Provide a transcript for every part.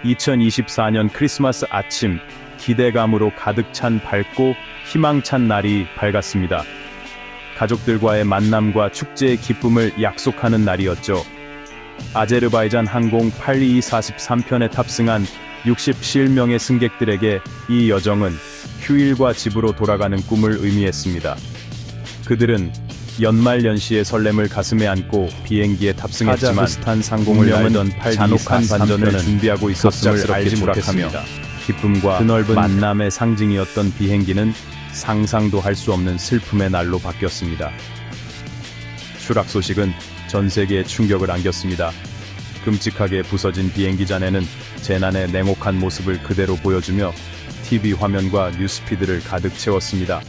2024년 크리스마스 아침, 기대감으로 가득 찬 밝고 희망찬 날이 밝았습니다. 가족들과의 만남과 축제의 기쁨을 약속하는 날이었죠. 아제르바이잔 항공 82243편에 탑승한 67명의 승객들에게 이 여정은 휴일과 집으로 돌아가는 꿈을 의미했습니다. 그들은 연말연시의 설렘을 가슴에 안고 비행기에 탑승했지만 카자흐스탄 상공을 날던 잔혹한 반전을 준비하고 있었음을 알지 못했으며 기쁨과 드넓은 만남의 상징이었던 비행기는 상상도 할 수 없는 슬픔의 날로 바뀌었습니다. 추락 소식은 전 세계에 충격을 안겼습니다. 끔찍하게 부서진 비행기 잔해는 재난의 냉혹한 모습을 그대로 보여주며 TV 화면과 뉴스피드를 가득 채웠습니다.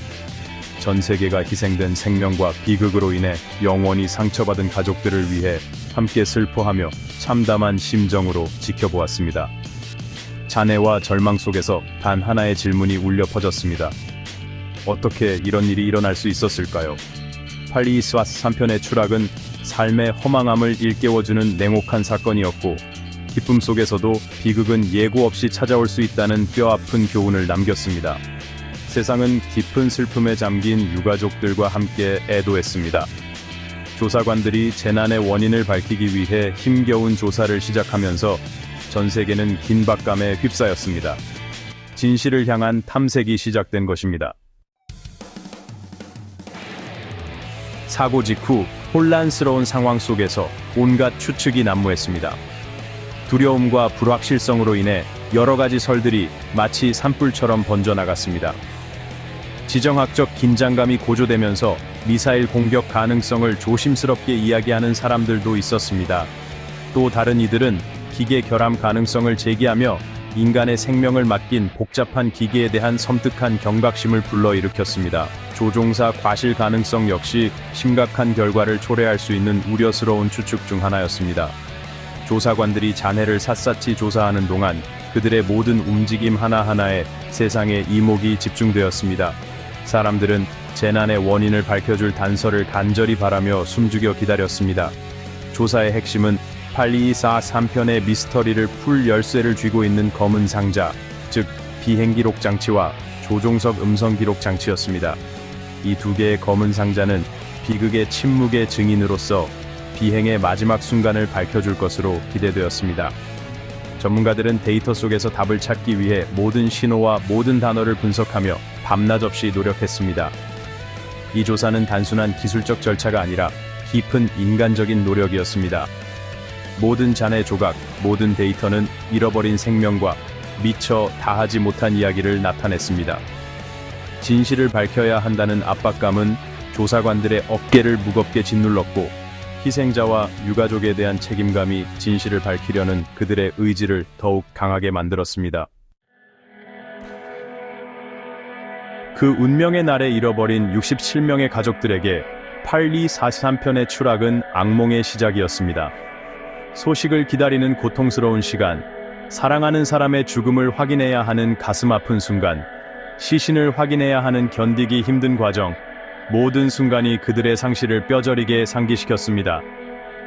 전 세계가 희생된 생명과 비극으로 인해 영원히 상처받은 가족들을 위해 함께 슬퍼하며 참담한 심정으로 지켜보았습니다. 잔해와 절망 속에서 단 하나의 질문이 울려 퍼졌습니다. 어떻게 이런 일이 일어날 수 있었을까요? 82243편의 추락은 삶의 허망함을 일깨워주는 냉혹한 사건이었고, 기쁨 속에서도 비극은 예고 없이 찾아올 수 있다는 뼈아픈 교훈을 남겼습니다. 세상은 깊은 슬픔에 잠긴 유가족들과 함께 애도했습니다. 조사관들이 재난의 원인을 밝히기 위해 힘겨운 조사를 시작하면서 전 세계는 긴박감에 휩싸였습니다. 진실을 향한 탐색이 시작된 것입니다. 사고 직후 혼란스러운 상황 속에서 온갖 추측이 난무했습니다. 두려움과 불확실성으로 인해 여러 가지 설들이 마치 산불처럼 번져나갔습니다. 지정학적 긴장감이 고조되면서 미사일 공격 가능성을 조심스럽게 이야기하는 사람들도 있었습니다. 또 다른 이들은 기계 결함 가능성을 제기하며 인간의 생명을 맡긴 복잡한 기계에 대한 섬뜩한 경각심을 불러일으켰습니다. 조종사 과실 가능성 역시 심각한 결과를 초래할 수 있는 우려스러운 추측 중 하나였습니다. 조사관들이 잔해를 샅샅이 조사하는 동안 그들의 모든 움직임 하나하나에 세상의 이목이 집중되었습니다. 사람들은 재난의 원인을 밝혀줄 단서를 간절히 바라며 숨죽여 기다렸습니다. 조사의 핵심은 82243편의 미스터리를 풀 열쇠를 쥐고 있는 검은 상자, 즉 비행기록 장치와 조종석 음성 기록 장치였습니다. 이 두 개의 검은 상자는 비극의 침묵의 증인으로서 비행의 마지막 순간을 밝혀줄 것으로 기대되었습니다. 전문가들은 데이터 속에서 답을 찾기 위해 모든 신호와 모든 단어를 분석하며 밤낮 없이 노력했습니다. 이 조사는 단순한 기술적 절차가 아니라 깊은 인간적인 노력이었습니다. 모든 잔해 조각, 모든 데이터는 잃어버린 생명과 미처 다하지 못한 이야기를 나타냈습니다. 진실을 밝혀야 한다는 압박감은 조사관들의 어깨를 무겁게 짓눌렀고, 희생자와 유가족에 대한 책임감이 진실을 밝히려는 그들의 의지를 더욱 강하게 만들었습니다. 그 운명의 날에 잃어버린 67명의 가족들에게 82243편의 추락은 악몽의 시작이었습니다. 소식을 기다리는 고통스러운 시간, 사랑하는 사람의 죽음을 확인해야 하는 가슴 아픈 순간, 시신을 확인해야 하는 견디기 힘든 과정, 모든 순간이 그들의 상실을 뼈저리게 상기시켰습니다.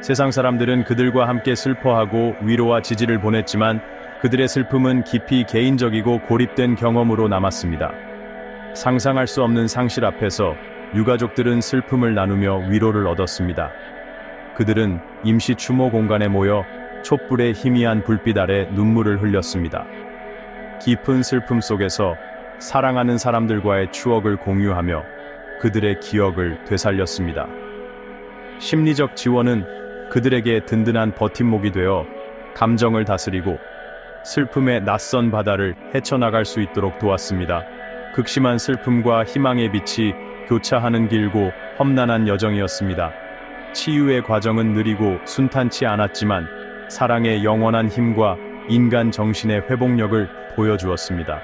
세상 사람들은 그들과 함께 슬퍼하고 위로와 지지를 보냈지만 그들의 슬픔은 깊이 개인적이고 고립된 경험으로 남았습니다. 상상할 수 없는 상실 앞에서 유가족들은 슬픔을 나누며 위로를 얻었습니다. 그들은 임시 추모 공간에 모여 촛불의 희미한 불빛 아래 눈물을 흘렸습니다. 깊은 슬픔 속에서 사랑하는 사람들과의 추억을 공유하며 그들의 기억을 되살렸습니다. 심리적 지원은 그들에게 든든한 버팀목이 되어 감정을 다스리고 슬픔의 낯선 바다를 헤쳐나갈 수 있도록 도왔습니다. 극심한 슬픔과 희망의 빛이 교차하는 길고 험난한 여정이었습니다. 치유의 과정은 느리고 순탄치 않았지만 사랑의 영원한 힘과 인간 정신의 회복력을 보여주었습니다.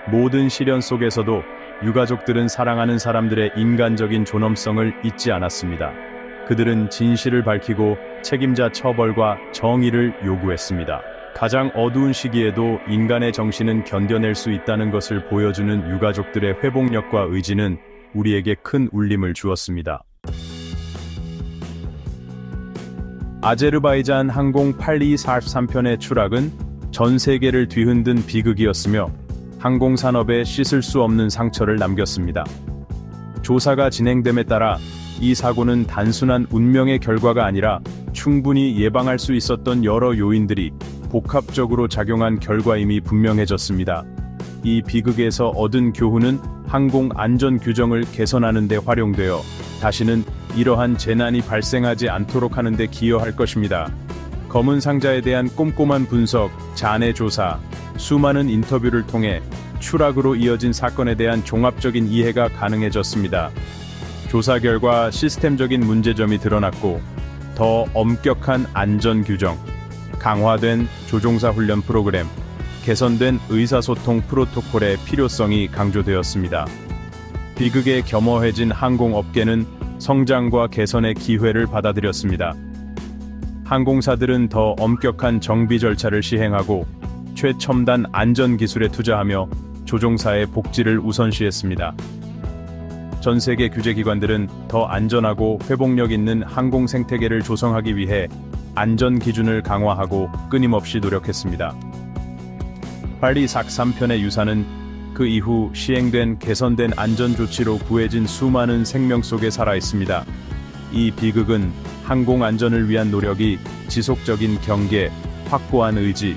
모든 시련 속에서도 유가족들은 사랑하는 사람들의 인간적인 존엄성을 잊지 않았습니다. 그들은 진실을 밝히고 책임자 처벌과 정의를 요구했습니다. 가장 어두운 시기에도 인간의 정신은 견뎌낼 수 있다는 것을 보여주는 유가족들의 회복력과 의지는 우리에게 큰 울림을 주었습니다. 아제르바이잔 항공 82243편의 추락은 전 세계를 뒤흔든 비극이었으며 항공산업에 씻을 수 없는 상처를 남겼습니다. 조사가 진행됨에 따라 이 사고는 단순한 운명의 결과가 아니라 충분히 예방할 수 있었던 여러 요인들이 복합적으로 작용한 결과임이 분명해졌습니다. 이 비극에서 얻은 교훈은 항공 안전 규정을 개선하는 데 활용되어 다시는 이러한 재난이 발생하지 않도록 하는 데 기여할 것입니다. 검은 상자에 대한 꼼꼼한 분석, 잔해 조사, 수많은 인터뷰를 통해 추락으로 이어진 사건에 대한 종합적인 이해가 가능해졌습니다. 조사 결과 시스템적인 문제점이 드러났고 더 엄격한 안전 규정, 강화된 조종사 훈련 프로그램, 개선된 의사소통 프로토콜의 필요성이 강조되었습니다. 비극에 겸허해진 항공업계는 성장과 개선의 기회를 받아들였습니다. 항공사들은 더 엄격한 정비 절차를 시행하고 최첨단 안전 기술에 투자하며 조종사의 복지를 우선시했습니다. 전 세계 규제기관들은 더 안전하고 회복력 있는 항공 생태계를 조성하기 위해 안전 기준을 강화하고 끊임없이 노력했습니다. 파리 삭 3편의 유산은 그 이후 시행된 개선된 안전 조치로 구해진 수많은 생명 속에 살아 있습니다. 이 비극은 항공 안전을 위한 노력이 지속적인 경계, 확고한 의지,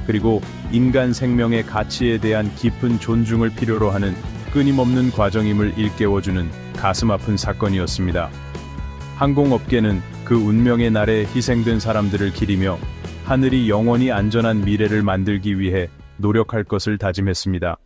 그리고 인간 생명의 가치에 대한 깊은 존중을 필요로 하는 끊임없는 과정임을 일깨워주는 가슴 아픈 사건이었습니다. 항공업계는 그 운명의 날에 희생된 사람들을 기리며 하늘이 영원히 안전한 미래를 만들기 위해 노력할 것을 다짐했습니다.